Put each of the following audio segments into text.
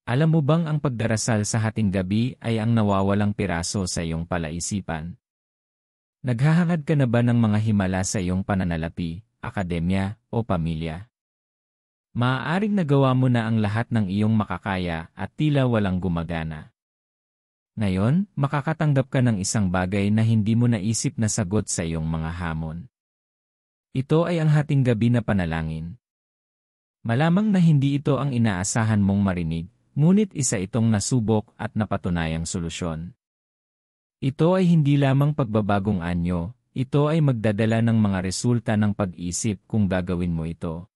Alam mo bang ang pagdarasal sa hating gabi ay ang nawawalang piraso sa iyong palaisipan? Naghahangad ka na ba ng mga himala sa iyong pananalapi, akademya, o pamilya? Maaaring nagawa mo na ang lahat ng iyong makakaya at tila walang gumagana. Ngayon, makakatanggap ka ng isang bagay na hindi mo naisip na sagot sa iyong mga hamon. Ito ay ang hating gabi na panalangin. Malamang na hindi ito ang inaasahan mong marinig, ngunit isa itong nasubok at napatunayang solusyon. Ito ay hindi lamang pagbabagong anyo, ito ay magdadala ng mga resulta ng pag-isip kung gagawin mo ito.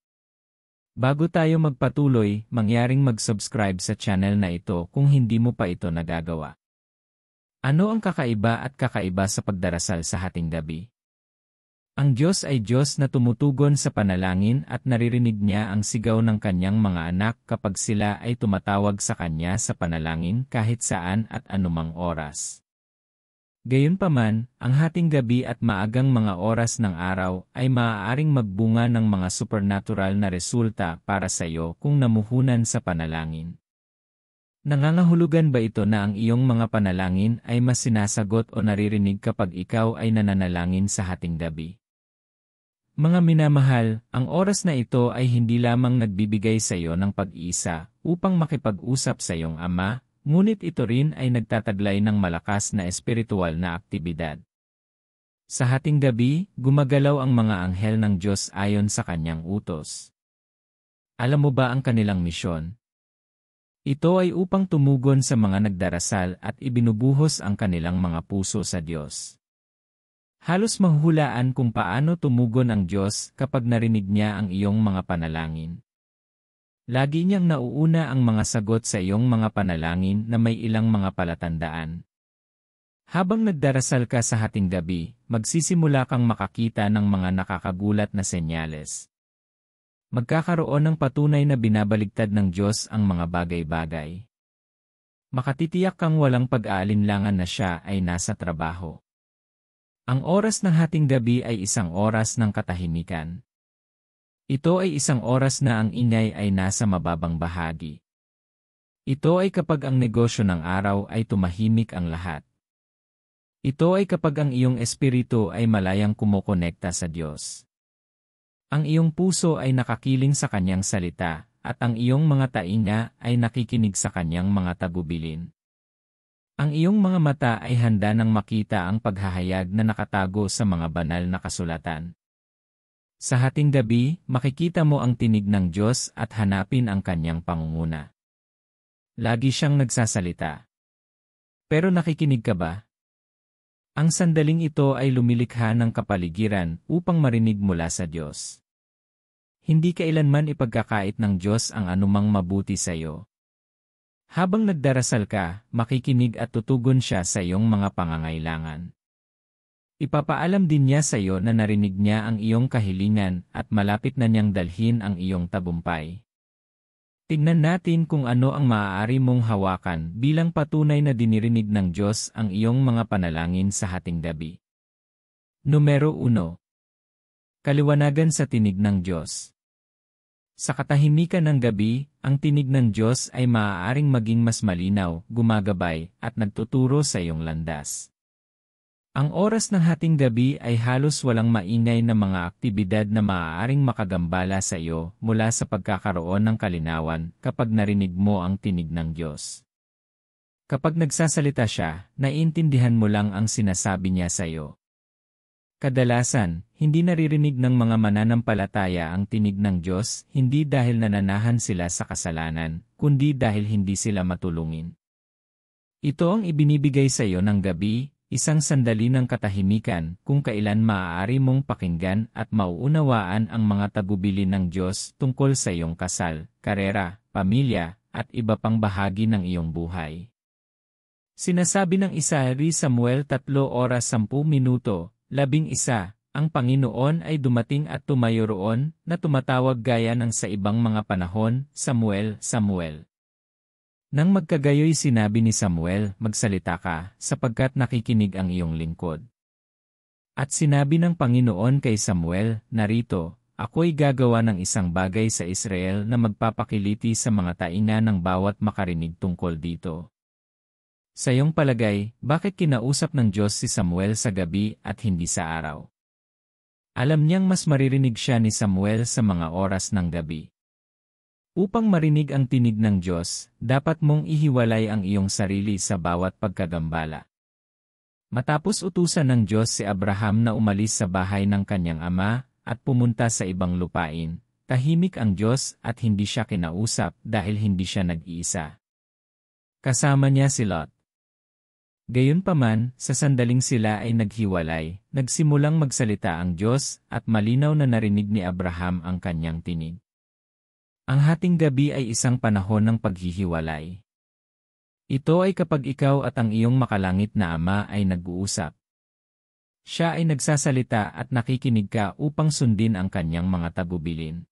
Bago tayo magpatuloy, mangyaring mag-subscribe sa channel na ito kung hindi mo pa ito nagagawa. Ano ang kakaiba at kakaiba sa pagdarasal sa hating gabi? Ang Diyos ay Diyos na tumutugon sa panalangin at naririnig niya ang sigaw ng kanyang mga anak kapag sila ay tumatawag sa kanya sa panalangin kahit saan at anumang oras. Gayunpaman, ang hating gabi at maagang mga oras ng araw ay maaaring magbunga ng mga supernatural na resulta para sa iyo kung namuhunan sa panalangin. Nangangahulugan ba ito na ang iyong mga panalangin ay mas sinasagot o naririnig kapag ikaw ay nananalangin sa hating gabi? Mga minamahal, ang oras na ito ay hindi lamang nagbibigay sa iyo ng pag-iisa upang makipag-usap sa iyong Ama, ngunit ito rin ay nagtataglay ng malakas na espiritual na aktibidad. Sa hating gabi, gumagalaw ang mga anghel ng Diyos ayon sa kanyang utos. Alam mo ba ang kanilang misyon? Ito ay upang tumugon sa mga nagdarasal at ibinubuhos ang kanilang mga puso sa Diyos. Halos mahuhulaan kung paano tumugon ang Diyos kapag narinig niya ang iyong mga panalangin. Lagi niyang nauuna ang mga sagot sa iyong mga panalangin na may ilang mga palatandaan. Habang nagdarasal ka sa hating gabi, magsisimula kang makakita ng mga nakakagulat na senyales. Magkakaroon ng patunay na binabaligtad ng Diyos ang mga bagay-bagay. Makatitiyak kang walang pag-aalinlangan na siya ay nasa trabaho. Ang oras ng hating gabi ay isang oras ng katahimikan. Ito ay isang oras na ang ingay ay nasa mababang bahagi. Ito ay kapag ang negosyo ng araw ay tumahimik ang lahat. Ito ay kapag ang iyong espiritu ay malayang kumokonekta sa Diyos. Ang iyong puso ay nakakiling sa kanyang salita, at ang iyong mga tainga ay nakikinig sa kanyang mga tagubilin. Ang iyong mga mata ay handa nang makita ang paghahayag na nakatago sa mga banal na kasulatan. Sa hating gabi, makikita mo ang tinig ng Diyos at hanapin ang kanyang pangunguna. Lagi siyang nagsasalita. Pero nakikinig ka ba? Ang sandaling ito ay lumilikha ng kapaligiran upang marinig mula sa Diyos. Hindi kailanman ipagkakait ng Diyos ang anumang mabuti sa iyo. Habang nagdarasal ka, makikinig at tutugon siya sa iyong mga pangangailangan. Ipapaalam din niya sa iyo na narinig niya ang iyong kahilingan at malapit na niyang dalhin ang iyong tagumpay. Tingnan natin kung ano ang maaari mong hawakan bilang patunay na dinirinig ng Diyos ang iyong mga panalangin sa hating gabi. Numero 1. Kaliwanagan sa tinig ng Diyos. Sa katahimikan ng gabi, ang tinig ng Diyos ay maaaring maging mas malinaw, gumagabay, at nagtuturo sa iyong landas. Ang oras ng hating gabi ay halos walang maingay na mga aktibidad na maaaring makagambala sa iyo mula sa pagkakaroon ng kalinawan kapag narinig mo ang tinig ng Diyos. Kapag nagsasalita siya, naiintindihan mo lang ang sinasabi niya sa iyo. Kadalasan, hindi naririnig ng mga mananampalataya ang tinig ng Diyos hindi dahil nananahan sila sa kasalanan, kundi dahil hindi sila matulungin. Ito ang ibinibigay sa iyo ng gabi, isang sandali ng katahimikan kung kailan maaari mong pakinggan at mauunawaan ang mga tagubilin ng Diyos tungkol sa iyong kasal, karera, pamilya, at iba pang bahagi ng iyong buhay. Sinasabi ng 1 Samuel 3:10, 11, ang Panginoon ay dumating at tumayo roon na tumatawag gaya ng sa ibang mga panahon, Samuel, Samuel. Nang magkagayoy sinabi ni Samuel, magsalita ka, sapagkat nakikinig ang iyong lingkod. At sinabi ng Panginoon kay Samuel, narito, Ako'y gagawa ng isang bagay sa Israel na magpapakiliti sa mga tainga ng bawat makarinig tungkol dito. Sa iyong palagay, bakit kinausap ng Diyos si Samuel sa gabi at hindi sa araw? Alam niyang mas maririnig siya ni Samuel sa mga oras ng gabi. Upang marinig ang tinig ng Diyos, dapat mong ihiwalay ang iyong sarili sa bawat pagkagambala. Matapos utusan ng Diyos si Abraham na umalis sa bahay ng kanyang ama, at pumunta sa ibang lupain, tahimik ang Diyos at hindi siya kinausap dahil hindi siya nag-iisa. Kasama niya si Lot. Gayunpaman, sa sandaling sila ay naghiwalay, nagsimulang magsalita ang Diyos at malinaw na narinig ni Abraham ang kanyang tinig. Ang hating gabi ay isang panahon ng paghihiwalay. Ito ay kapag ikaw at ang iyong makalangit na Ama ay nag-uusap. Siya ay nagsasalita at nakikinig ka upang sundin ang kanyang mga tagubilin.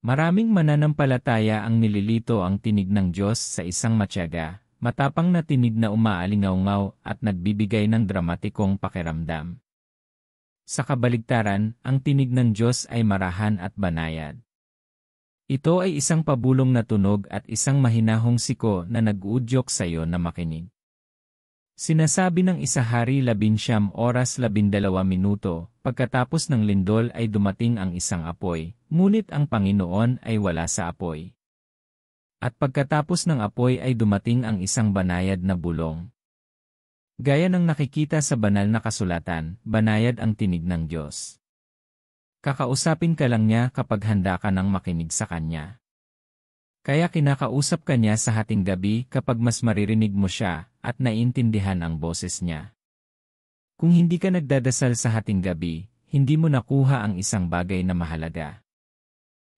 Maraming mananampalataya ang nililito ang tinig ng Diyos sa isang matyaga, matapang na tinig na umaalingaw-ngaw at nagbibigay ng dramatikong pakiramdam. Sa kabaligtaran, ang tinig ng Diyos ay marahan at banayad. Ito ay isang pabulong na tunog at isang mahinahong siko na nag-uudyok sa iyo na makinig. Sinasabi ng Isahari 11:12, pagkatapos ng lindol ay dumating ang isang apoy, ngunit ang Panginoon ay wala sa apoy. At pagkatapos ng apoy ay dumating ang isang banayad na bulong. Gaya ng nakikita sa banal na kasulatan, banayad ang tinig ng Diyos. Kakausapin ka lang niya kapag handa ka nang makinig sa Kanya. Kaya kinakausap ka niya sa hating gabi kapag mas maririnig mo siya at naiintindihan ang boses niya. Kung hindi ka nagdadasal sa hating gabi, hindi mo nakuha ang isang bagay na mahalaga.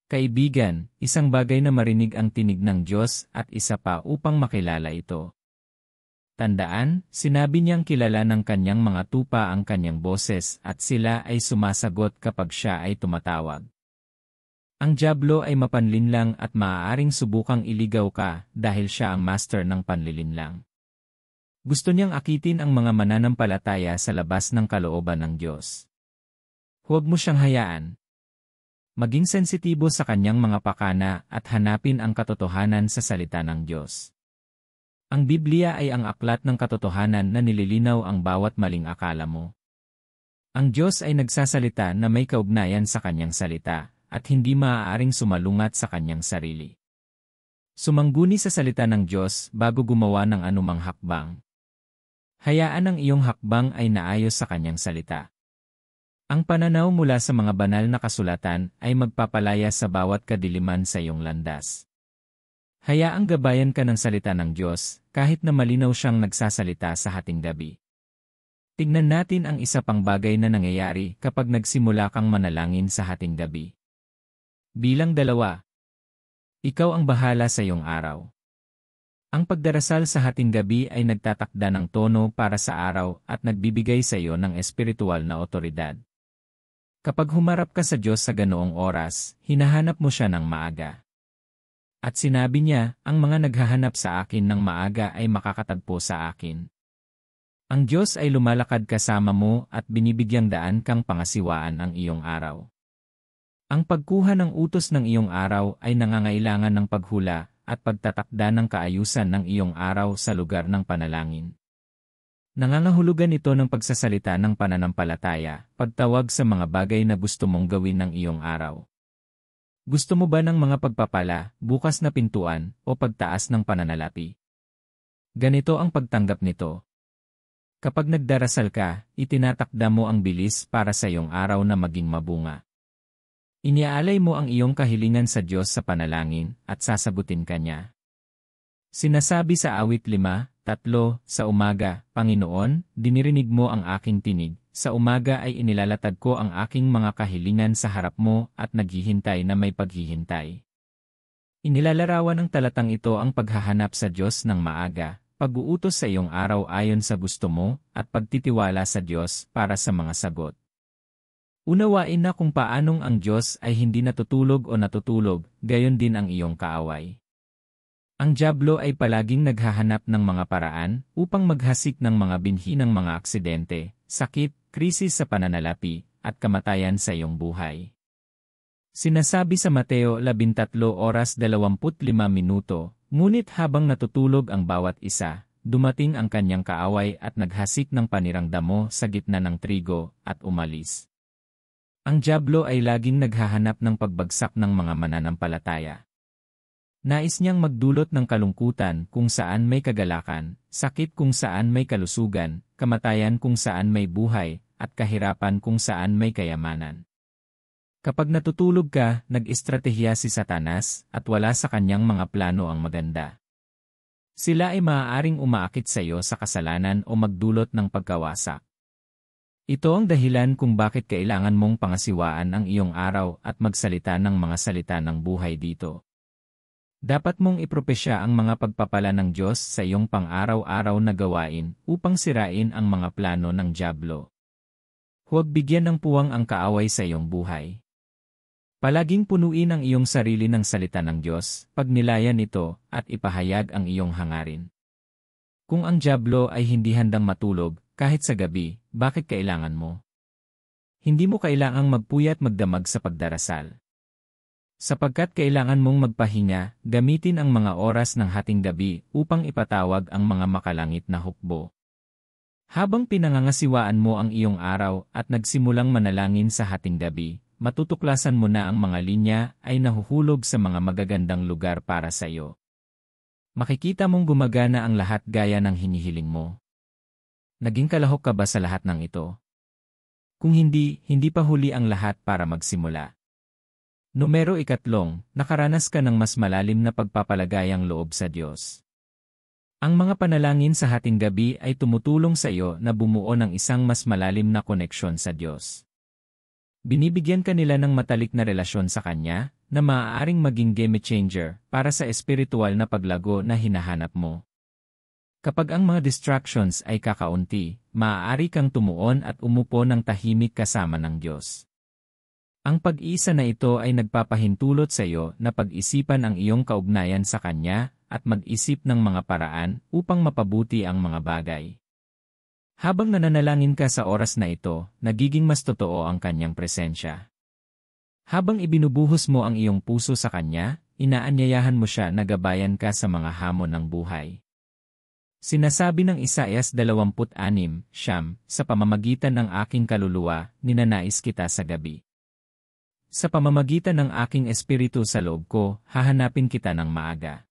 Kaibigan, isang bagay na marinig ang tinig ng Diyos at isa pa upang makilala ito. Tandaan, sinabi niyang kilala ng kanyang mga tupa ang kanyang boses at sila ay sumasagot kapag siya ay tumatawag. Ang dyablo ay mapanlinlang at maaaring subukang iligaw ka dahil siya ang master ng panlilinlang. Gusto niyang akitin ang mga mananampalataya sa labas ng kalooban ng Diyos. Huwag mo siyang hayaan. Maging sensitibo sa kanyang mga pakana at hanapin ang katotohanan sa salita ng Diyos. Ang Biblia ay ang aklat ng katotohanan na nililinaw ang bawat maling akala mo. Ang Diyos ay nagsasalita na may kaugnayan sa kanyang salita, at hindi maaaring sumalungat sa kanyang sarili. Sumangguni sa salita ng Diyos bago gumawa ng anumang hakbang. Hayaan ang iyong hakbang ay naayos sa kanyang salita. Ang pananaw mula sa mga banal na kasulatan ay magpapalaya sa bawat kadiliman sa iyong landas. Hayaang gabayan ka ng salita ng Diyos kahit na malinaw siyang nagsasalita sa hating gabi. Tignan natin ang isa pang bagay na nangyayari kapag nagsimula kang manalangin sa hating gabi. Bilang 2. Ikaw ang bahala sa iyong araw. Ang pagdarasal sa hating gabi ay nagtatakda ng tono para sa araw at nagbibigay sa iyo ng espiritual na otoridad. Kapag humarap ka sa Diyos sa ganoong oras, hinahanap mo siya ng maaga. At sinabi niya, ang mga naghahanap sa akin ng maaga ay makakatagpo sa akin. Ang Diyos ay lumalakad kasama mo at binibigyang daan kang pangasiwaan ang iyong araw. Ang pagkuha ng utos ng iyong araw ay nangangailangan ng paghula at pagtatakda ng kaayusan ng iyong araw sa lugar ng panalangin. Nangangahulugan ito ng pagsasalita ng pananampalataya, pagtawag sa mga bagay na gusto mong gawin ng iyong araw. Gusto mo ba ng mga pagpapala, bukas na pintuan, o pagtaas ng pananalapi? Ganito ang pagtanggap nito. Kapag nagdarasal ka, itinatakda mo ang bilis para sa iyong araw na maging mabunga. Iniaalay mo ang iyong kahilingan sa Diyos sa panalangin at sasagutin ka niya. Sinasabi sa awit 5:3, sa umaga, Panginoon, dinirinig mo ang aking tinig, sa umaga ay inilalatag ko ang aking mga kahilingan sa harap mo at naghihintay na may paghihintay. Inilalarawan ng talatang ito ang paghahanap sa Diyos ng maaga, pag-uutos sa iyong araw ayon sa gusto mo, at pagtitiwala sa Diyos para sa mga sagot. Unawain na kung paanong ang Diyos ay hindi natutulog o natutulog, gayon din ang iyong kaaway. Ang dyablo ay palaging naghahanap ng mga paraan upang maghasik ng mga binhi ng mga aksidente, sakit, krisis sa pananalapi, at kamatayan sa iyong buhay. Sinasabi sa Mateo 13:25, ngunit habang natutulog ang bawat isa, dumating ang kanyang kaaway at naghasik ng panirang damo sa gitna ng trigo at umalis. Ang dyablo ay laging naghahanap ng pagbagsak ng mga mananampalataya. Nais niyang magdulot ng kalungkutan kung saan may kagalakan, sakit kung saan may kalusugan, kamatayan kung saan may buhay, at kahirapan kung saan may kayamanan. Kapag natutulog ka, nag-estratehiya si Satanas at wala sa kanyang mga plano ang maganda. Sila ay maaaring umaakit sa iyo sa kasalanan o magdulot ng pagkawasak. Ito ang dahilan kung bakit kailangan mong pangasiwaan ang iyong araw at magsalita ng mga salita ng buhay dito. Dapat mong ipropesya ang mga pagpapala ng Diyos sa iyong pang-araw-araw na gawain upang sirain ang mga plano ng dyablo. Huwag bigyan ng puwang ang kaaway sa iyong buhay. Palaging punuin ang iyong sarili ng salita ng Diyos, pagnilayan ito, at ipahayag ang iyong hangarin. Kung ang dyablo ay hindi handang matulog, kahit sa gabi, bakit kailangan mo? Hindi mo kailangang magpuyat magdamag sa pagdarasal. Sapagkat kailangan mong magpahinga, gamitin ang mga oras ng hating gabi upang ipatawag ang mga makalangit na hukbo. Habang pinangangasiwaan mo ang iyong araw at nagsimulang manalangin sa hating gabi, matutuklasan mo na ang mga linya ay nahuhulog sa mga magagandang lugar para sa iyo. Makikita mong gumagana ang lahat gaya ng hinihiling mo. Naging kalahok ka ba sa lahat ng ito? Kung hindi, hindi pa huli ang lahat para magsimula. Numero 3, nakaranas ka ng mas malalim na pagpapalagayang loob sa Diyos. Ang mga panalangin sa hating gabi ay tumutulong sa iyo na bumuo ng isang mas malalim na koneksyon sa Diyos. Binibigyan ka nila ng matalik na relasyon sa Kanya, na maaaring maging game changer para sa espiritual na paglago na hinahanap mo. Kapag ang mga distractions ay kakaunti, maaari kang tumuon at umupo ng tahimik kasama ng Diyos. Ang pag-iisa na ito ay nagpapahintulot sa iyo na pag-isipan ang iyong kaugnayan sa Kanya at mag-isip ng mga paraan upang mapabuti ang mga bagay. Habang nananalangin ka sa oras na ito, nagiging mas totoo ang Kanyang presensya. Habang ibinubuhos mo ang iyong puso sa Kanya, inaanyayahan mo siya na gabayan ka sa mga hamon ng buhay. Sinasabi ng Isaias 26:9, sa pamamagitan ng aking kaluluwa, ninanais kita sa gabi. Sa pamamagitan ng aking espiritu sa loob ko, hahanapin kita ng maaga.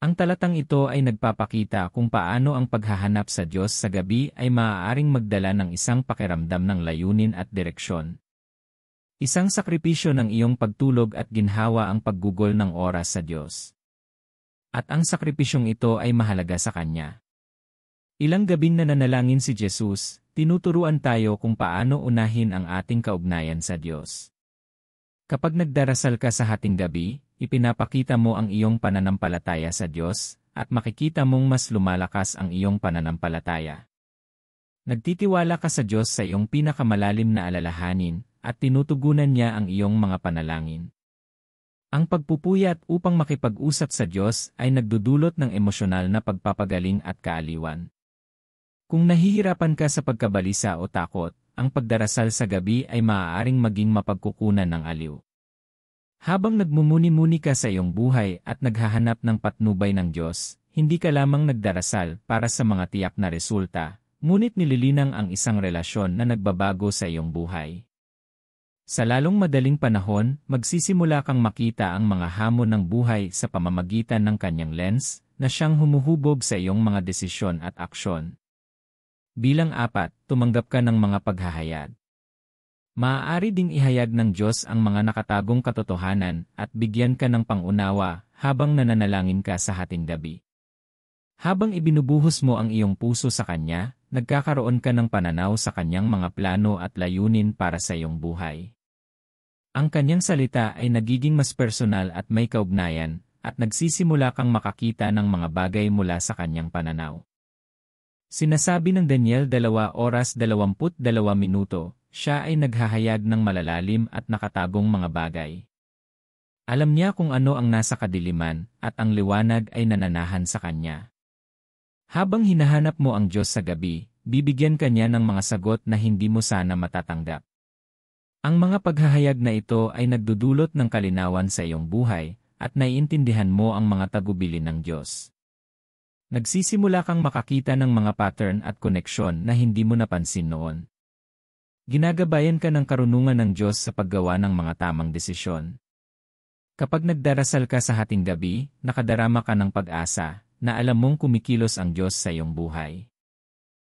Ang talatang ito ay nagpapakita kung paano ang paghahanap sa Diyos sa gabi ay maaaring magdala ng isang pakiramdam ng layunin at direksyon. Isang sakripisyo ng iyong pagtulog at ginhawa ang paggugol ng oras sa Diyos. At ang sakripisyong ito ay mahalaga sa Kanya. Ilang gabing nananalangin si Jesus, tinuturuan tayo kung paano unahin ang ating kaugnayan sa Diyos. Kapag nagdarasal ka sa hating gabi, ipinapakita mo ang iyong pananampalataya sa Diyos, at makikita mong mas lumalakas ang iyong pananampalataya. Nagtitiwala ka sa Diyos sa iyong pinakamalalim na alalahanin, at tinutugunan niya ang iyong mga panalangin. Ang pagpupuyat upang makipag-usap sa Diyos ay nagdudulot ng emosyonal na pagpapagaling at kaaliwan. Kung nahihirapan ka sa pagkabalisa o takot, ang pagdarasal sa gabi ay maaaring maging mapagkukunan ng aliw. Habang nagmumuni-muni ka sa iyong buhay at naghahanap ng patnubay ng Diyos, hindi ka lamang nagdarasal para sa mga tiyak na resulta, ngunit nililinang ang isang relasyon na nagbabago sa iyong buhay. Sa lalong madaling panahon, magsisimula kang makita ang mga hamon ng buhay sa pamamagitan ng kanyang lens, na siyang humuhubog sa iyong mga desisyon at aksyon. Bilang 4, tumanggap ka ng mga paghahayag. Maaari ding ihayag ng Diyos ang mga nakatagong katotohanan at bigyan ka ng pangunawa habang nananalangin ka sa hating gabi. Habang ibinubuhos mo ang iyong puso sa Kanya, nagkakaroon ka ng pananaw sa Kanyang mga plano at layunin para sa iyong buhay. Ang Kanyang salita ay nagiging mas personal at may kaugnayan, at nagsisimula kang makakita ng mga bagay mula sa Kanyang pananaw. Sinasabi ng Daniel 2:22, siya ay naghahayag ng malalalim at nakatagong mga bagay. Alam niya kung ano ang nasa kadiliman, at ang liwanag ay nananahan sa Kanya. Habang hinahanap mo ang Diyos sa gabi, bibigyan ka niya ng mga sagot na hindi mo sana matatanggap. Ang mga paghahayag na ito ay nagdudulot ng kalinawan sa iyong buhay, at naiintindihan mo ang mga tagubilin ng Diyos. Nagsisimula kang makakita ng mga pattern at koneksyon na hindi mo napansin noon. Ginagabayan ka ng karunungan ng Diyos sa paggawa ng mga tamang desisyon. Kapag nagdarasal ka sa hating gabi, nakadarama ka ng pag-asa, na alam mong kumikilos ang Diyos sa iyong buhay.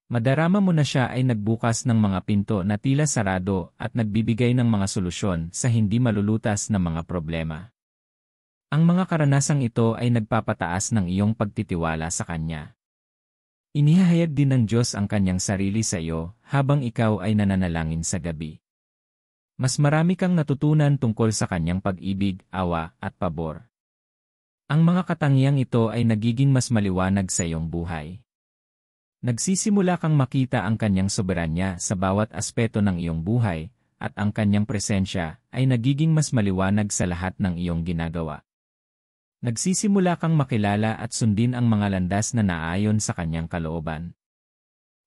Madarama mo na siya ay nagbukas ng mga pinto na tila sarado at nagbibigay ng mga solusyon sa hindi malulutas na mga problema. Ang mga karanasang ito ay nagpapataas ng iyong pagtitiwala sa Kanya. Inihahayag din ng Diyos ang Kanyang sarili sa iyo habang ikaw ay nananalangin sa gabi. Mas marami kang natutunan tungkol sa Kanyang pag-ibig, awa, at pabor. Ang mga katangiang ito ay nagiging mas maliwanag sa iyong buhay. Nagsisimula kang makita ang Kanyang soberanya sa bawat aspeto ng iyong buhay, at ang Kanyang presensya ay nagiging mas maliwanag sa lahat ng iyong ginagawa. Nagsisimula kang makilala at sundin ang mga landas na naayon sa Kanyang kalooban.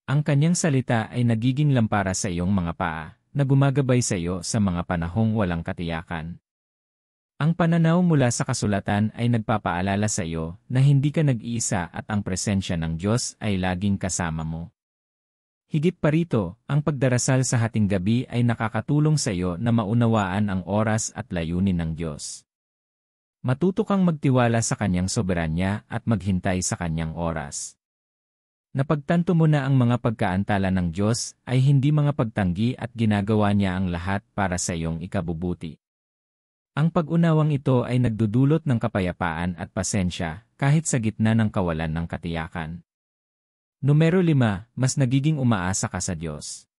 Ang Kanyang salita ay nagiging lampara sa iyong mga paa, na gumagabay sa iyo sa mga panahong walang katiyakan. Ang pananaw mula sa kasulatan ay nagpapaalala sa iyo na hindi ka nag-iisa at ang presensya ng Diyos ay laging kasama mo. Higit pa rito, ang pagdarasal sa hating gabi ay nakakatulong sa iyo na maunawaan ang oras at layunin ng Diyos. Matuto kang magtiwala sa Kanyang soberanya at maghintay sa Kanyang oras. Napagtanto mo na ang mga pagkaantala ng Diyos ay hindi mga pagtanggi at ginagawa Niya ang lahat para sa iyong ikabubuti. Ang pag-unawang ito ay nagdudulot ng kapayapaan at pasensya kahit sa gitna ng kawalan ng katiyakan. Numero 5, mas nagiging umaasa ka sa Diyos.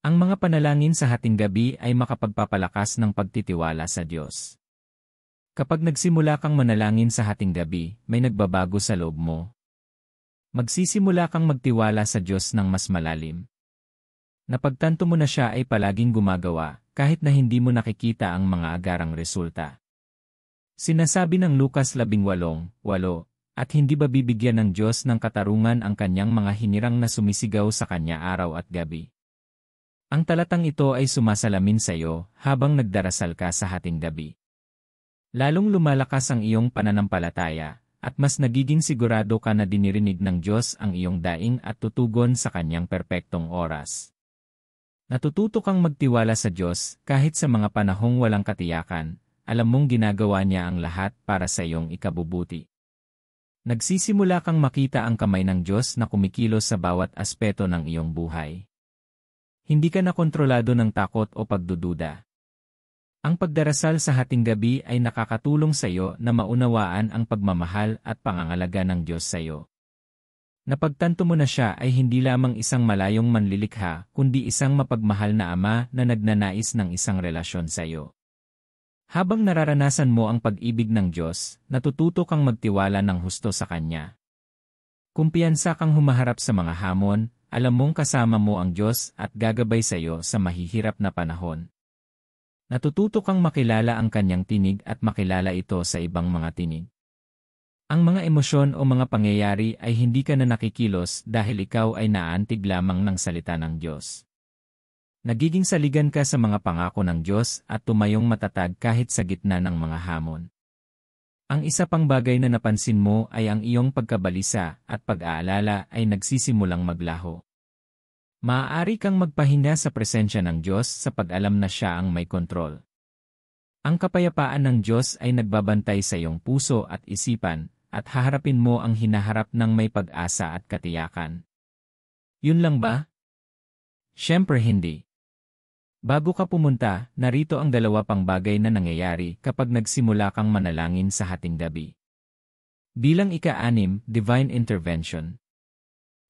Ang mga panalangin sa hating gabi ay makapagpapalakas ng pagtitiwala sa Diyos. Kapag nagsimula kang manalangin sa hating gabi, may nagbabago sa loob mo. Magsisimula kang magtiwala sa Diyos ng mas malalim. Napagtanto mo na siya ay palaging gumagawa, kahit na hindi mo nakikita ang mga agarang resulta. Sinasabi ng Lucas 18:8, at hindi ba bibigyan ng Diyos ng katarungan ang Kanyang mga hinirang na sumisigaw sa Kanya araw at gabi? Ang talatang ito ay sumasalamin sa iyo habang nagdarasal ka sa hating gabi. Lalong lumalakas ang iyong pananampalataya, at mas nagiging sigurado ka na dinirinig ng Diyos ang iyong daing at tutugon sa Kanyang perpektong oras. Natututo kang magtiwala sa Diyos kahit sa mga panahong walang katiyakan, alam mong ginagawa Niya ang lahat para sa iyong ikabubuti. Nagsisimula kang makita ang kamay ng Diyos na kumikilos sa bawat aspeto ng iyong buhay. Hindi ka na kontrolado ng takot o pagdududa. Ang pagdarasal sa hating gabi ay nakakatulong sa iyo na maunawaan ang pagmamahal at pangangalaga ng Diyos sa iyo. Napagtanto mo na siya ay hindi lamang isang malayong manlilikha, kundi isang mapagmahal na Ama na nagnanais ng isang relasyon sa iyo. Habang nararanasan mo ang pag-ibig ng Diyos, natututo kang magtiwala ng husto sa Kanya. Kumpiyansa kang humaharap sa mga hamon, alam mong kasama mo ang Diyos at gagabay sa iyo sa mahihirap na panahon. Natututo kang makilala ang Kanyang tinig at makilala ito sa ibang mga tinig. Ang mga emosyon o mga pangyayari ay hindi ka na nakikilos dahil ikaw ay naantig lamang ng salita ng Diyos. Nagiging saligan ka sa mga pangako ng Diyos at tumayong matatag kahit sa gitna ng mga hamon. Ang isa pang bagay na napansin mo ay ang iyong pagkabalisa at pag-aalala ay nagsisimulang maglaho. Maaari kang magpahinga sa presensya ng Diyos sa pag-alam na Siya ang may kontrol. Ang kapayapaan ng Diyos ay nagbabantay sa iyong puso at isipan, at haharapin mo ang hinaharap ng may pag-asa at katiyakan. Yun lang ba? Siyempre hindi. Bago ka pumunta, narito ang 2 pang bagay na nangyayari kapag nagsimula kang manalangin sa hating gabi. Bilang ika-6, Divine Intervention.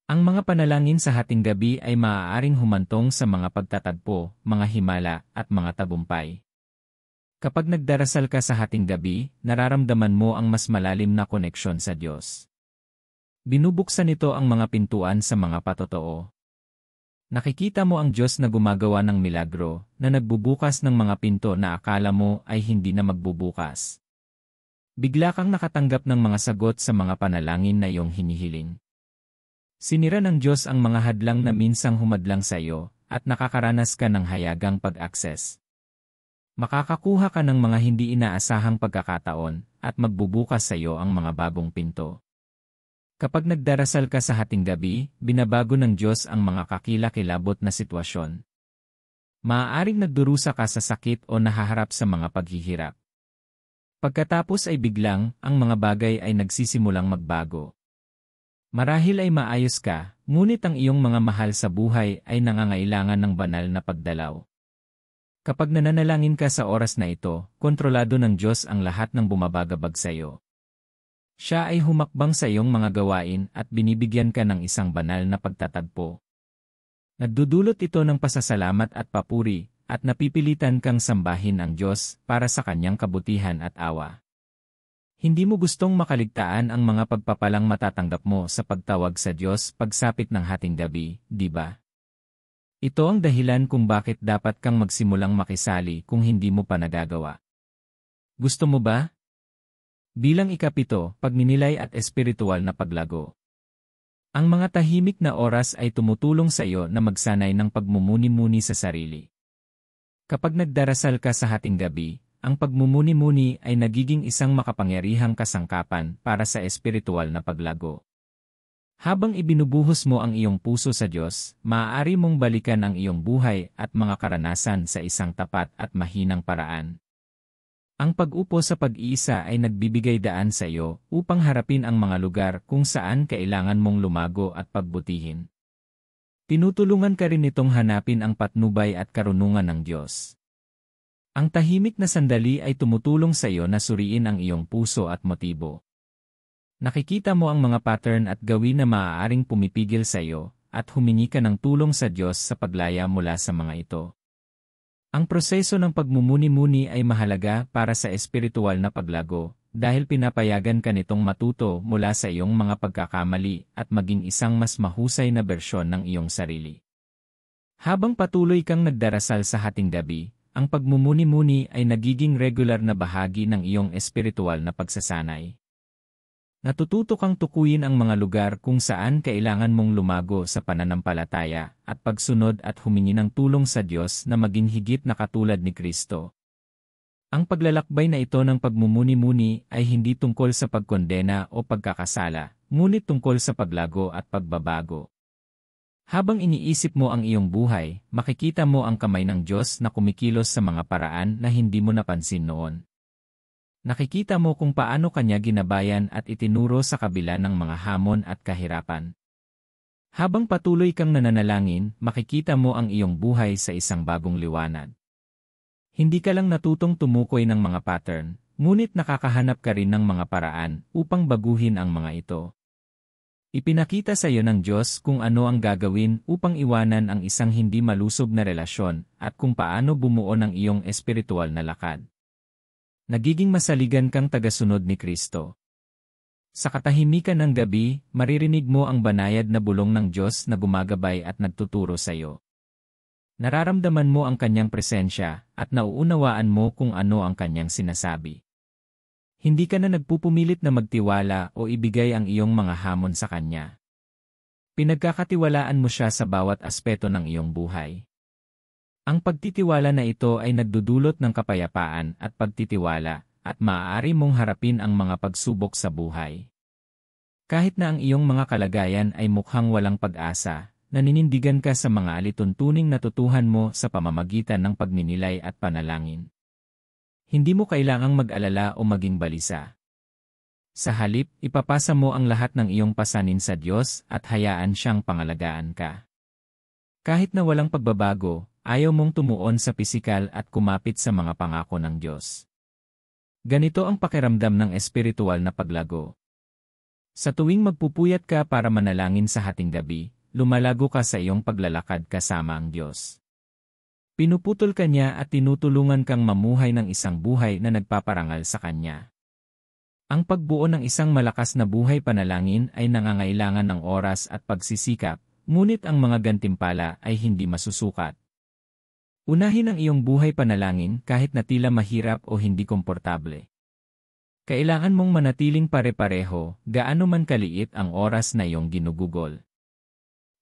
Ang mga panalangin sa hating gabi ay maaaring humantong sa mga pagtatagpo, mga himala, at mga tagumpay. Kapag nagdarasal ka sa hating gabi, nararamdaman mo ang mas malalim na koneksyon sa Diyos. Binubuksan nito ang mga pintuan sa mga patotoo. Nakikita mo ang Diyos na gumagawa ng milagro, na nagbubukas ng mga pinto na akala mo ay hindi na magbubukas. Bigla kang nakatanggap ng mga sagot sa mga panalangin na iyong hinihiling. Sinira ng Diyos ang mga hadlang na minsang humadlang sa iyo, at nakakaranas ka ng hayagang pag-access. Makakakuha ka ng mga hindi inaasahang pagkakataon at magbubukas sa iyo ang mga bagong pinto. Kapag nagdarasal ka sa hating gabi, binabago ng Diyos ang mga kakilakilabot na sitwasyon. Maaaring nagdurusa ka sa sakit o nahaharap sa mga paghihirap. Pagkatapos ay biglang, ang mga bagay ay nagsisimulang magbago. Marahil ay maayos ka, ngunit ang iyong mga mahal sa buhay ay nangangailangan ng banal na pagdalaw. Kapag nananalangin ka sa oras na ito, kontrolado ng Diyos ang lahat ng bumabagabag sa iyo. Siya ay humakbang sa iyong mga gawain at binibigyan ka ng isang banal na pagtatagpo. Nagdudulot ito ng pasasalamat at papuri, at napipilitan kang sambahin ang Diyos para sa kanyang kabutihan at awa. Hindi mo gustong makaligtaan ang mga pagpapalang matatanggap mo sa pagtawag sa Diyos pagsapit ng hating gabi, di ba? Ito ang dahilan kung bakit dapat kang magsimulang makisali kung hindi mo pa nagagawa. Gusto mo ba? Bilang ikapito, pagninilay at espiritual na paglago. Ang mga tahimik na oras ay tumutulong sa iyo na magsanay ng pagmumuni-muni sa sarili. Kapag nagdarasal ka sa hating gabi, ang pagmumuni-muni ay nagiging isang makapangyarihang kasangkapan para sa espiritual na paglago. Habang ibinubuhos mo ang iyong puso sa Diyos, maaari mong balikan ang iyong buhay at mga karanasan sa isang tapat at mahinang paraan. Ang pag-upo sa pag-iisa ay nagbibigay daan sa iyo upang harapin ang mga lugar kung saan kailangan mong lumago at pagbutihin. Tinutulungan ka rin nitong hanapin ang patnubay at karunungan ng Diyos. Ang tahimik na sandali ay tumutulong sa iyo na suriin ang iyong puso at motibo. Nakikita mo ang mga pattern at gawin na maaaring pumipigil sa iyo, at humingi ka ng tulong sa Diyos sa paglaya mula sa mga ito. Ang proseso ng pagmumuni-muni ay mahalaga para sa espiritual na paglago, dahil pinapayagan ka nitong matuto mula sa iyong mga pagkakamali at maging isang mas mahusay na bersyon ng iyong sarili. Habang patuloy kang nagdarasal sa hating gabi, ang pagmumuni-muni ay nagiging regular na bahagi ng iyong espiritual na pagsasanay. Natututo kang tukuyin ang mga lugar kung saan kailangan mong lumago sa pananampalataya at pagsunod at humingi ng tulong sa Diyos na maging higit na katulad ni Kristo. Ang paglalakbay na ito ng pagmumuni-muni ay hindi tungkol sa pagkondena o pagkakasala, ngunit tungkol sa paglago at pagbabago. Habang iniisip mo ang iyong buhay, makikita mo ang kamay ng Diyos na kumikilos sa mga paraan na hindi mo napansin noon. Nakikita mo kung paano kanya ginabayan at itinuro sa kabila ng mga hamon at kahirapan. Habang patuloy kang nananalangin, makikita mo ang iyong buhay sa isang bagong liwanag. Hindi ka lang natutong tumukoy ng mga pattern, ngunit nakakahanap ka rin ng mga paraan upang baguhin ang mga ito. Ipinakita sa iyo ng Diyos kung ano ang gagawin upang iwanan ang isang hindi malusog na relasyon at kung paano bumuo ng iyong espiritual na lakad. Nagiging masaligan kang tagasunod ni Kristo. Sa katahimikan ng gabi, maririnig mo ang banayad na bulong ng Diyos na gumagabay at nagtuturo sa iyo. Nararamdaman mo ang kanyang presensya at nauunawaan mo kung ano ang kanyang sinasabi. Hindi ka na nagpupumilit na magtiwala o ibigay ang iyong mga hamon sa kanya. Pinagkakatiwalaan mo siya sa bawat aspeto ng iyong buhay. Ang pagtitiwala na ito ay nagdudulot ng kapayapaan at pagtitiwala, at maaari mong harapin ang mga pagsubok sa buhay. Kahit na ang iyong mga kalagayan ay mukhang walang pag-asa, naninindigan ka sa mga alituntuning natutuhan mo sa pamamagitan ng pagninilay at panalangin. Hindi mo kailangang mag-alala o maging balisa. Sa halip, ipapasa mo ang lahat ng iyong pasanin sa Diyos at hayaan siyang pangalagaan ka. Kahit na walang pagbabago, ayaw mong tumuon sa pisikal at kumapit sa mga pangako ng Diyos. Ganito ang pakiramdam ng espiritual na paglago. Sa tuwing magpupuyat ka para manalangin sa hating gabi, lumalago ka sa iyong paglalakad kasama ang Diyos. Pinuputol ka niya at tinutulungan kang mamuhay ng isang buhay na nagpaparangal sa Kanya. Ang pagbuo ng isang malakas na buhay panalangin ay nangangailangan ng oras at pagsisikap, ngunit ang mga gantimpala ay hindi masusukat. Unahin ang iyong buhay panalangin kahit na tila mahirap o hindi komportable. Kailangan mong manatiling pare-pareho, gaano man kaliit ang oras na iyong ginugugol.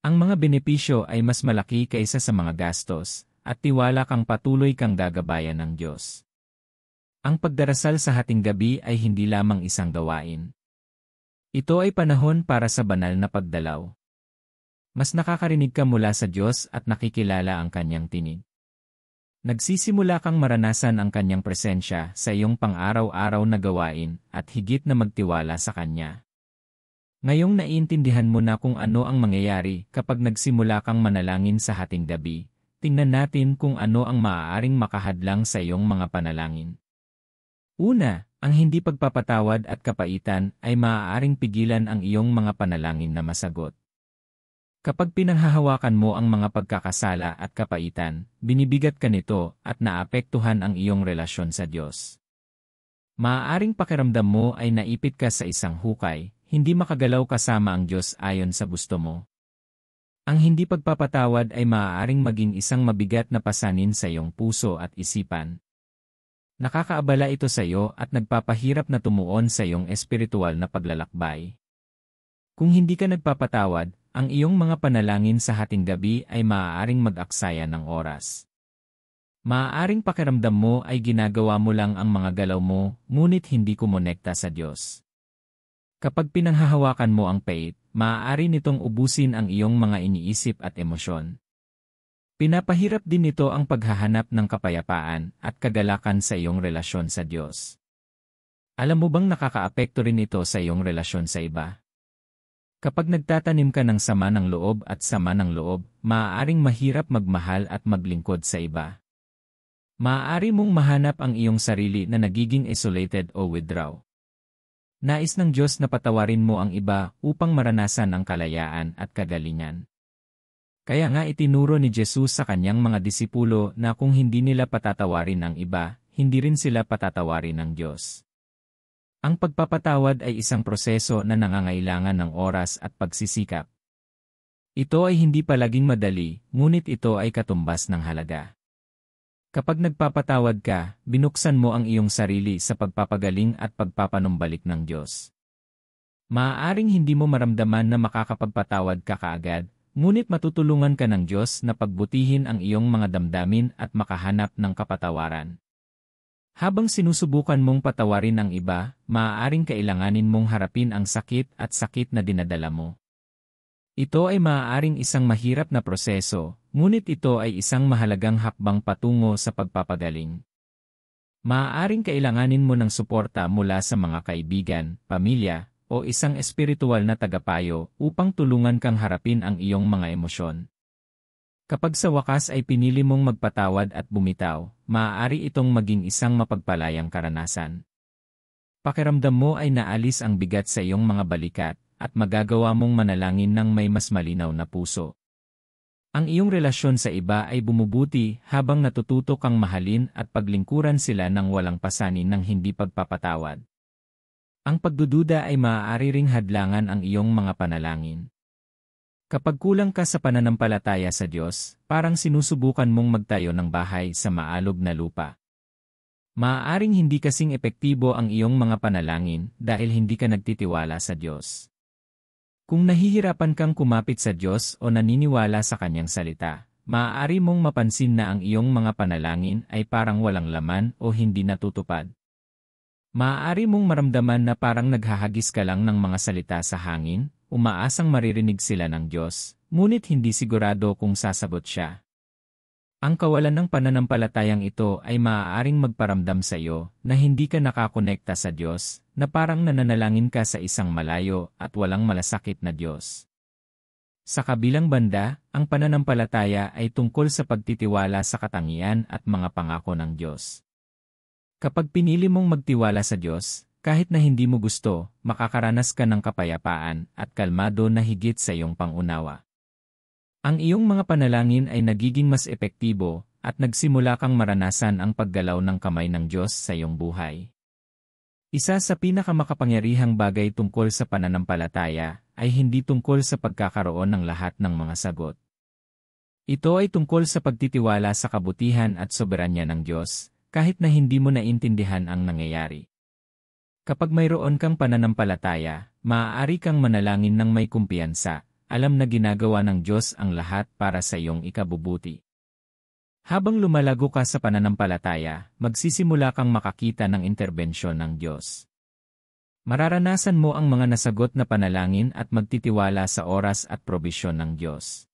Ang mga benepisyo ay mas malaki kaysa sa mga gastos, at tiwala kang patuloy kang gagabayan ng Diyos. Ang pagdarasal sa hating gabi ay hindi lamang isang gawain. Ito ay panahon para sa banal na pagdalaw. Mas nakakarinig ka mula sa Diyos at nakikilala ang Kanyang tinig. Nagsisimula kang maranasan ang Kanyang presensya sa iyong pang-araw-araw na gawain at higit na magtiwala sa Kanya. Ngayong naiintindihan mo na kung ano ang mangyayari kapag nagsimula kang manalangin sa hating gabi, tingnan natin kung ano ang maaaring makahadlang sa iyong mga panalangin. Una, ang hindi pagpapatawad at kapaitan ay maaaring pigilan ang iyong mga panalangin na masagot. Kapag pinanghahawakan mo ang mga pagkakasala at kapaitan, binibigat ka nito at naapektuhan ang iyong relasyon sa Diyos. Maaaring pakiramdam mo ay naipit ka sa isang hukay, hindi makagalaw kasama ang Diyos ayon sa gusto mo. Ang hindi pagpapatawad ay maaaring maging isang mabigat na pasanin sa iyong puso at isipan. Nakakaabala ito sa iyo at nagpapahirap na tumuon sa iyong espiritual na paglalakbay. Kung hindi ka nagpapatawad, ang iyong mga panalangin sa hating gabi ay maaaring mag-aksaya ng oras. Maaaring pakiramdam mo ay ginagawa mo lang ang mga galaw mo, ngunit hindi kumonekta sa Diyos. Kapag pinanghahawakan mo ang faith, maaari nitong ubusin ang iyong mga iniisip at emosyon. Pinapahirap din nito ang paghahanap ng kapayapaan at kagalakan sa iyong relasyon sa Diyos. Alam mo bang nakakaapekto rin ito sa iyong relasyon sa iba? Kapag nagtatanim ka ng sama ng loob at sama ng loob, maaaring mahirap magmahal at maglingkod sa iba. Maaari mong mahanap ang iyong sarili na nagiging isolated o withdraw. Nais ng Diyos na patawarin mo ang iba upang maranasan ang kalayaan at kagalingan. Kaya nga itinuro ni Jesus sa kanyang mga disipulo na kung hindi nila patatawarin ang iba, hindi rin sila patatawarin ng Diyos. Ang pagpapatawad ay isang proseso na nangangailangan ng oras at pagsisikap. Ito ay hindi palaging madali, ngunit ito ay katumbas ng halaga. Kapag nagpapatawad ka, binuksan mo ang iyong sarili sa pagpapagaling at pagpapanumbalik ng Diyos. Maaaring hindi mo maramdaman na makakapagpatawad ka kaagad, ngunit matutulungan ka ng Diyos na pagbutihin ang iyong mga damdamin at makahanap ng kapatawaran. Habang sinusubukan mong patawarin ang iba, maaaring kailanganin mong harapin ang sakit at sakit na dinadala mo. Ito ay maaaring isang mahirap na proseso, ngunit ito ay isang mahalagang hakbang patungo sa pagpapagaling. Maaaring kailanganin mo ng suporta mula sa mga kaibigan, pamilya, o isang espiritual na tagapayo upang tulungan kang harapin ang iyong mga emosyon. Kapag sa wakas ay pinili mong magpatawad at bumitaw, maaari itong maging isang mapagpalayang karanasan. Pakiramdam mo ay naalis ang bigat sa iyong mga balikat, at magagawa mong manalangin ng may mas malinaw na puso. Ang iyong relasyon sa iba ay bumubuti habang natututo kang mahalin at paglingkuran sila ng walang pasanin ng hindi pagpapatawad. Ang pagdududa ay maaari ring hadlangan ang iyong mga panalangin. Kapag kulang ka sa pananampalataya sa Diyos, parang sinusubukan mong magtayo ng bahay sa maalog na lupa. Maaaring hindi kasing epektibo ang iyong mga panalangin dahil hindi ka nagtitiwala sa Diyos. Kung nahihirapan kang kumapit sa Diyos o naniniwala sa Kanyang salita, maaari mong mapansin na ang iyong mga panalangin ay parang walang laman o hindi natutupad. Maaari mong maramdaman na parang naghahagis ka lang ng mga salita sa hangin, umaasang maririnig sila ng Diyos, ngunit hindi sigurado kung sasagot siya. Ang kawalan ng pananampalatayang ito ay maaaring magparamdam sa iyo na hindi ka nakakonekta sa Diyos, na parang nananalangin ka sa isang malayo at walang malasakit na Diyos. Sa kabilang banda, ang pananampalataya ay tungkol sa pagtitiwala sa katangian at mga pangako ng Diyos. Kapag pinili mong magtiwala sa Diyos, kahit na hindi mo gusto, makakaranas ka ng kapayapaan at kalmado na higit sa iyong pangunawa. Ang iyong mga panalangin ay nagiging mas epektibo at nagsimula kang maranasan ang paggalaw ng kamay ng Diyos sa iyong buhay. Isa sa pinakamakapangyarihang bagay tungkol sa pananampalataya ay hindi tungkol sa pagkakaroon ng lahat ng mga sagot. Ito ay tungkol sa pagtitiwala sa kabutihan at soberanya ng Diyos, kahit na hindi mo naintindihan ang nangyayari. Kapag mayroon kang pananampalataya, maaari kang manalangin ng may kumpiyansa, alam na ginagawa ng Diyos ang lahat para sa iyong ikabubuti. Habang lumalago ka sa pananampalataya, magsisimula kang makakita ng interbensyon ng Diyos. Mararanasan mo ang mga nasagot na panalangin at magtitiwala sa oras at probisyon ng Diyos.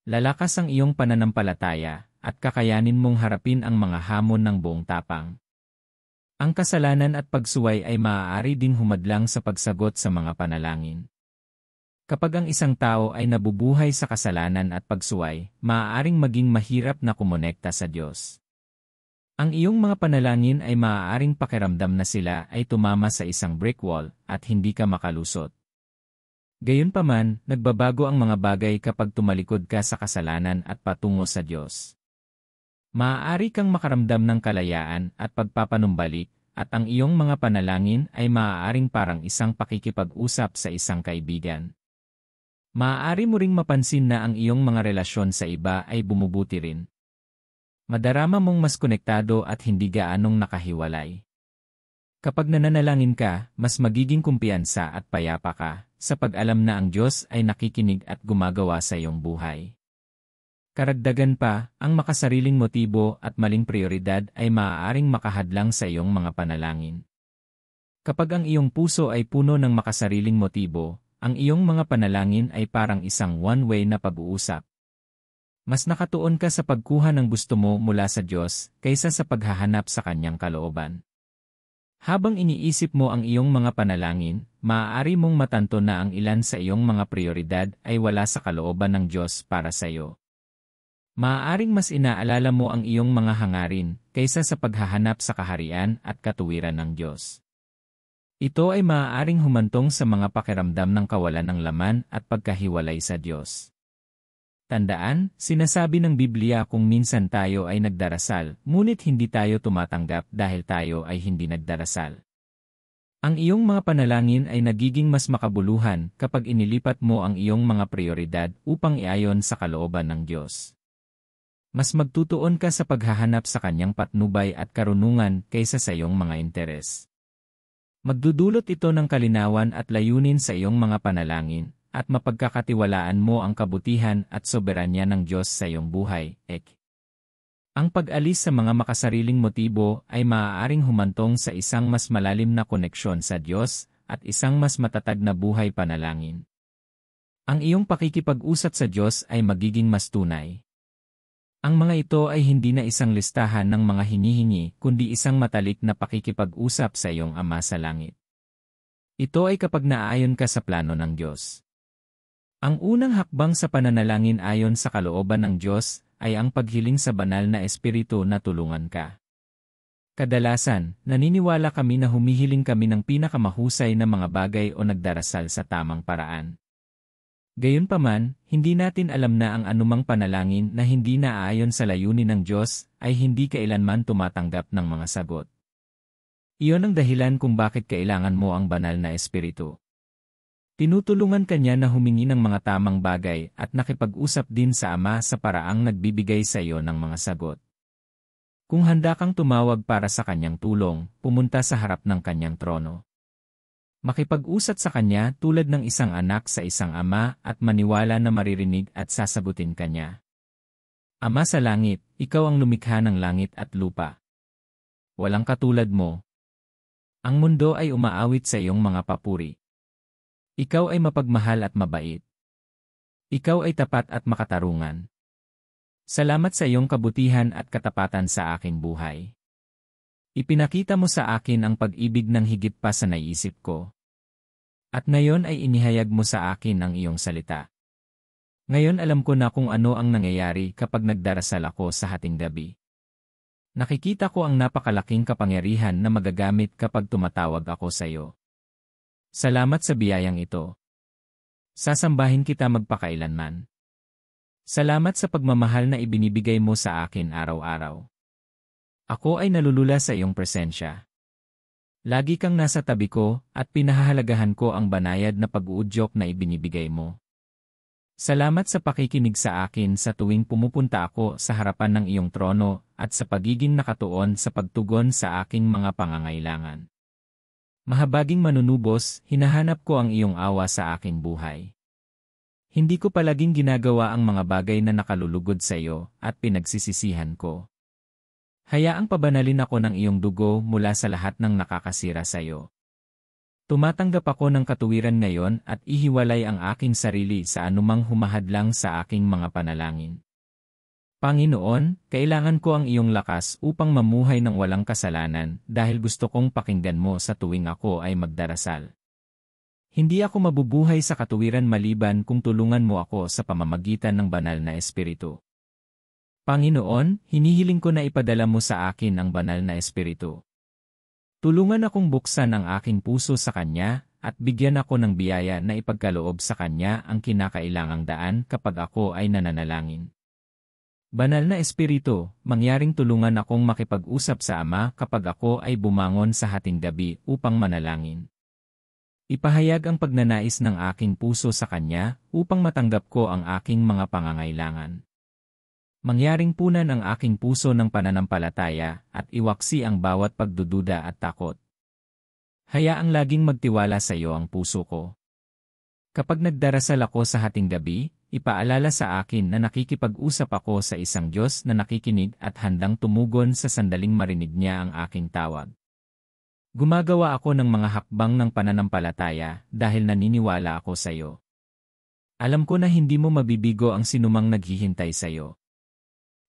Lalakas ang iyong pananampalataya, at kakayanin mong harapin ang mga hamon ng buong tapang. Ang kasalanan at pagsuway ay maaari ding humadlang sa pagsagot sa mga panalangin. Kapag ang isang tao ay nabubuhay sa kasalanan at pagsuway, maaaring maging mahirap na kumonekta sa Diyos. Ang iyong mga panalangin ay maaaring pakiramdam na sila ay tumama sa isang brick wall at hindi ka makalusot. Gayunpaman, nagbabago ang mga bagay kapag tumalikod ka sa kasalanan at patungo sa Diyos. Maaari kang makaramdam ng kalayaan at pagpapanumbalik, at ang iyong mga panalangin ay maaaring parang isang pakikipag-usap sa isang kaibigan. Maaari mo ring mapansin na ang iyong mga relasyon sa iba ay bumubuti rin. Madarama mong mas konektado at hindi gaanong nakahiwalay. Kapag nananalangin ka, mas magiging kumpiyansa at payapa ka, sa pag-alam na ang Diyos ay nakikinig at gumagawa sa iyong buhay. Karagdagan pa, ang makasariling motibo at maling prioridad ay maaaring makahadlang sa iyong mga panalangin. Kapag ang iyong puso ay puno ng makasariling motibo, ang iyong mga panalangin ay parang isang one-way na pag-uusap. Mas nakatuon ka sa pagkuha ng gusto mo mula sa Diyos kaysa sa paghahanap sa Kanyang kalooban. Habang iniisip mo ang iyong mga panalangin, maaari mong matanto na ang ilan sa iyong mga prioridad ay wala sa kalooban ng Diyos para sa iyo. Maaaring mas inaalala mo ang iyong mga hangarin kaysa sa paghahanap sa kaharian at katuwiran ng Diyos. Ito ay maaaring humantong sa mga pakiramdam ng kawalan ng laman at pagkahiwalay sa Diyos. Tandaan, sinasabi ng Biblia kung minsan tayo ay nagdarasal, ngunit hindi tayo tumatanggap dahil tayo ay hindi nagdarasal. Ang iyong mga panalangin ay nagiging mas makabuluhan kapag inilipat mo ang iyong mga prioridad upang iayon sa kalooban ng Diyos. Mas magtutuon ka sa paghahanap sa Kanyang patnubay at karunungan kaysa sa iyong mga interes. Magdudulot ito ng kalinawan at layunin sa iyong mga panalangin, at mapagkakatiwalaan mo ang kabutihan at soberanya ng Diyos sa iyong buhay. Ang pag-alis sa mga makasariling motibo ay maaaring humantong sa isang mas malalim na koneksyon sa Diyos at isang mas matatag na buhay panalangin. Ang iyong pakikipag-usap sa Diyos ay magiging mas tunay. Ang mga ito ay hindi na isang listahan ng mga hinihingi kundi isang matalik na pakikipag-usap sa iyong Ama sa Langit. Ito ay kapag naaayon ka sa plano ng Diyos. Ang unang hakbang sa pananalangin ayon sa kalooban ng Diyos ay ang paghiling sa banal na Espiritu na tulungan ka. Kadalasan, naniniwala kami na humihiling kami ng pinakamahusay na mga bagay o nagdarasal sa tamang paraan. Gayunpaman, hindi natin alam na ang anumang panalangin na hindi naaayon sa layunin ng Diyos ay hindi kailanman tumatanggap ng mga sagot. Iyon ang dahilan kung bakit kailangan mo ang banal na Espiritu. Tinutulungan ka niya na humingi ng mga tamang bagay at nakipag-usap din sa Ama sa paraang nagbibigay sa iyo ng mga sagot. Kung handa kang tumawag para sa Kanyang tulong, pumunta sa harap ng Kanyang trono. Makipag-usap sa Kanya tulad ng isang anak sa isang ama at maniwala na maririnig at sasagutin ka niya. Ama sa langit, ikaw ang lumikha ng langit at lupa. Walang katulad mo. Ang mundo ay umaawit sa iyong mga papuri. Ikaw ay mapagmahal at mabait. Ikaw ay tapat at makatarungan. Salamat sa iyong kabutihan at katapatan sa aking buhay. Ipinakita mo sa akin ang pag-ibig ng higit pa sa naiisip ko. At ngayon ay inihayag mo sa akin ang iyong salita. Ngayon alam ko na kung ano ang nangyayari kapag nagdarasal ako sa hating gabi. Nakikita ko ang napakalaking kapangyarihan na magagamit kapag tumatawag ako sa iyo. Salamat sa biyayang ito. Sasambahin kita magpakailanman. Salamat sa pagmamahal na ibinibigay mo sa akin araw-araw. Ako ay nalulula sa iyong presensya. Lagi kang nasa tabi ko at pinahahalagahan ko ang banayad na pag-uudyok na ibinibigay mo. Salamat sa pakikinig sa akin sa tuwing pumupunta ako sa harapan ng iyong trono at sa pagiging nakatuon sa pagtugon sa aking mga pangangailangan. Mahabaging manunubos, hinahanap ko ang iyong awa sa aking buhay. Hindi ko palaging ginagawa ang mga bagay na nakalulugod sa iyo at pinagsisisihan ko. Hayaang pabanalin ako ng iyong dugo mula sa lahat ng nakakasira sa iyo. Tumatanggap ako ng katuwiran ngayon at ihiwalay ang aking sarili sa anumang humahadlang sa aking mga panalangin. Panginoon, kailangan ko ang iyong lakas upang mamuhay ng walang kasalanan dahil gusto kong pakinggan mo sa tuwing ako ay magdarasal. Hindi ako mabubuhay sa katuwiran maliban kung tulungan mo ako sa pamamagitan ng banal na Espiritu. Panginoon, hinihiling ko na ipadala mo sa akin ang banal na Espiritu. Tulungan akong buksan ang aking puso sa Kanya at bigyan ako ng biyaya na ipagkaloob sa Kanya ang kinakailangang daan kapag ako ay nananalangin. Banal na Espiritu, mangyaring tulungan akong makipag-usap sa Ama kapag ako ay bumangon sa hating gabi upang manalangin. Ipahayag ang pagnanais ng aking puso sa Kanya upang matanggap ko ang aking mga pangangailangan. Mangyaring punan ang aking puso ng pananampalataya at iwaksi ang bawat pagdududa at takot. Hayaang laging magtiwala sa iyo ang puso ko. Kapag nagdarasal ako sa hating gabi, ipaalala sa akin na nakikipag-usap ako sa isang Diyos na nakikinig at handang tumugon sa sandaling marinig niya ang aking tawag. Gumagawa ako ng mga hakbang ng pananampalataya dahil naniniwala ako sa iyo. Alam ko na hindi mo mabibigo ang sinumang naghihintay sa iyo.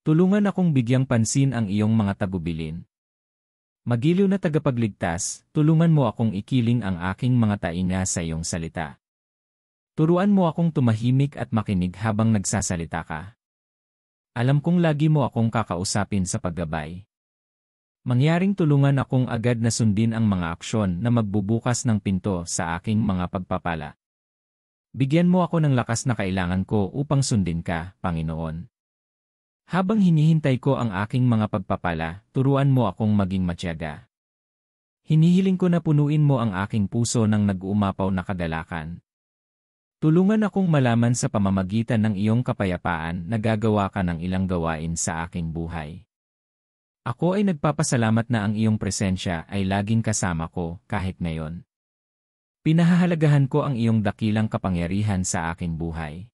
Tulungan akong bigyang pansin ang iyong mga tagubilin. Magiliw na tagapagligtas, tulungan mo akong ikiling ang aking mga tainga sa iyong salita. Turuan mo akong tumahimik at makinig habang nagsasalita ka. Alam kong lagi mo akong kakausapin sa paggabay. Mangyaring tulungan akong agad na sundin ang mga aksyon na magbubukas ng pinto sa aking mga pagpapala. Bigyan mo ako ng lakas na kailangan ko upang sundin ka, Panginoon. Habang hinihintay ko ang aking mga pagpapala, turuan mo akong maging matyaga. Hinihiling ko na punuin mo ang aking puso ng nag-uumapaw na kagalakan. Tulungan akong malaman sa pamamagitan ng iyong kapayapaan na gagawa ka ng ilang gawain sa aking buhay. Ako ay nagpapasalamat na ang iyong presensya ay laging kasama ko kahit ngayon. Pinahahalagahan ko ang iyong dakilang kapangyarihan sa aking buhay.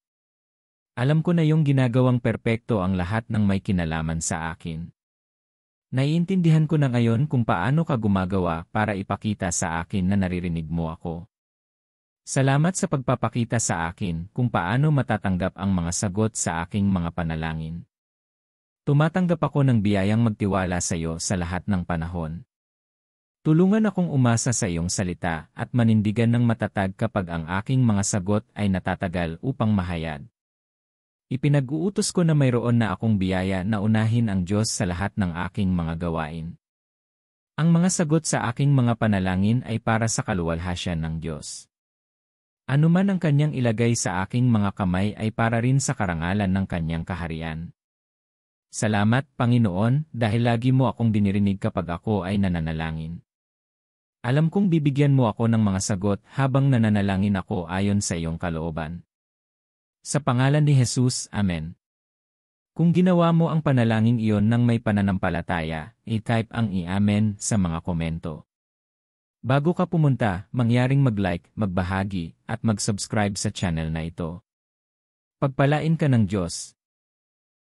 Alam ko na iyong ginagawang perpekto ang lahat ng may kinalaman sa akin. Naiintindihan ko na ngayon kung paano ka gumagawa para ipakita sa akin na naririnig mo ako. Salamat sa pagpapakita sa akin kung paano matatanggap ang mga sagot sa aking mga panalangin. Tumatanggap ako ng biyayang magtiwala sa iyo sa lahat ng panahon. Tulungan akong umasa sa iyong salita at manindigan ng matatag kapag ang aking mga sagot ay natatagal upang mahayag. Ipinag-uutos ko na mayroon na akong biyaya na unahin ang Diyos sa lahat ng aking mga gawain. Ang mga sagot sa aking mga panalangin ay para sa kaluwalhasyan ng Diyos. Ano man ang Kanyang ilagay sa aking mga kamay ay para rin sa karangalan ng Kanyang kaharian. Salamat, Panginoon, dahil lagi mo akong dinirinig kapag ako ay nananalangin. Alam kong bibigyan mo ako ng mga sagot habang nananalangin ako ayon sa iyong kalooban. Sa pangalan ni Jesus, Amen. Kung ginawa mo ang panalangin iyon ng may pananampalataya, i-type ang i-Amen sa mga komento. Bago ka pumunta, mangyaring mag-like, magbahagi, at mag-subscribe sa channel na ito. Pagpalain ka ng Diyos.